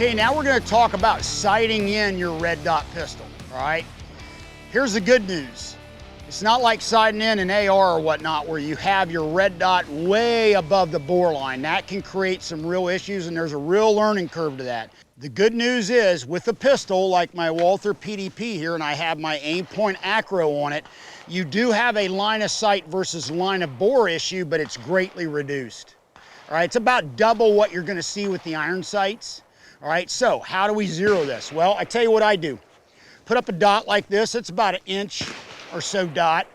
Okay, now we're gonna talk about sighting in your red dot pistol, all right? Here's the good news. It's not like sighting in an AR or whatnot where you have your red dot way above the bore line. That can create some real issues and there's a real learning curve to that. The good news is with a pistol like my Walther PDP here, and I have my Aimpoint Acro on it, you do have a line of sight versus line of bore issue, but it's greatly reduced. All right, it's about double what you're gonna see with the iron sights. All right, so how do we zero this? Well, I tell you what I do. Put up a dot like this, it's about an inch or so dot.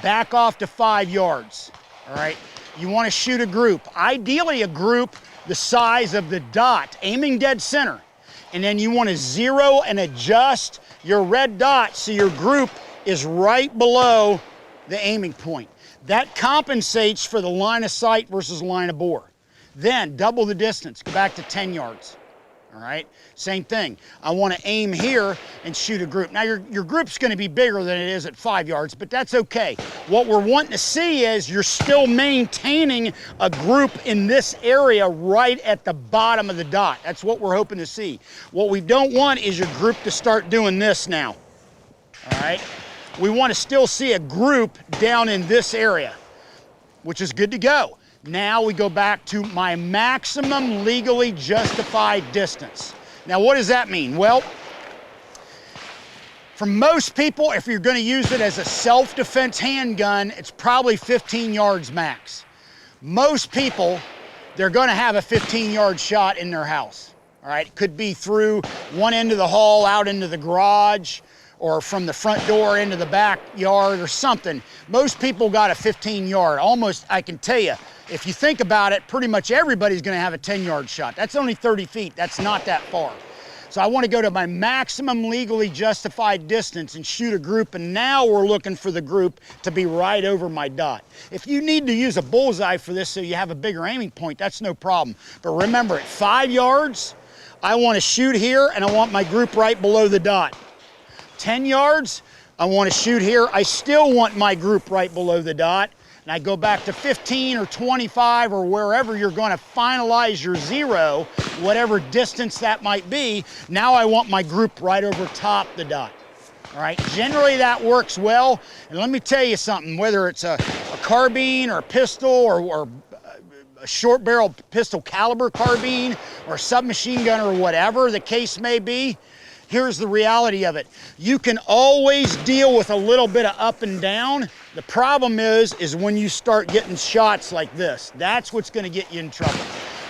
Back off to 5 yards, all right? You wanna shoot a group. Ideally a group the size of the dot, aiming dead center. And then you wanna zero and adjust your red dot so your group is right below the aiming point. That compensates for the line of sight versus line of bore. Then double the distance, go back to 10 yards. All right, same thing. I want to aim here and shoot a group. Now your group's going to be bigger than it is at 5 yards, but that's okay. What we're wanting to see is you're still maintaining a group in this area right at the bottom of the dot. That's what we're hoping to see. What we don't want is your group to start doing this now. All right, we want to still see a group down in this area, which is good to go. Now we go back to my maximum legally justified distance. Now what does that mean? Well, for most people, if you're gonna use it as a self-defense handgun, it's probably 15 yards max. Most people, they're gonna have a 15-yard shot in their house. All right, it could be through one end of the hall out into the garage, or from the front door into the backyard or something. Most people got a 15-yard. Almost, I can tell you, if you think about it, pretty much everybody's gonna have a 10-yard shot. That's only 30 feet, that's not that far. So I wanna go to my maximum legally justified distance and shoot a group, and now we're looking for the group to be right over my dot. If you need to use a bullseye for this so you have a bigger aiming point, that's no problem. But remember, at 5 yards, I wanna shoot here and I want my group right below the dot. 10 yards, I want to shoot here. I still want my group right below the dot. And I go back to 15 or 25 or wherever you're going to finalize your zero, whatever distance that might be. Now I want my group right over top the dot. All right, generally that works well. And let me tell you something, whether it's a carbine or a pistol or a short barrel pistol caliber carbine or a submachine gun or whatever the case may be, here's the reality of it. You can always deal with a little bit of up and down. The problem is when you start getting shots like this. That's what's gonna get you in trouble.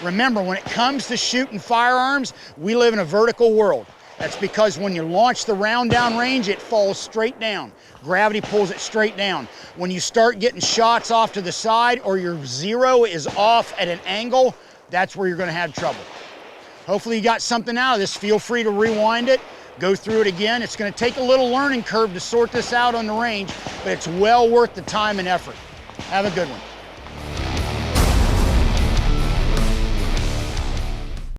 Remember, when it comes to shooting firearms, we live in a vertical world. That's because when you launch the round down range, it falls straight down. Gravity pulls it straight down. When you start getting shots off to the side or your zero is off at an angle, that's where you're gonna have trouble. Hopefully you got something out of this. Feel free to rewind it, go through it again. It's gonna take a little learning curve to sort this out on the range, but it's well worth the time and effort. Have a good one.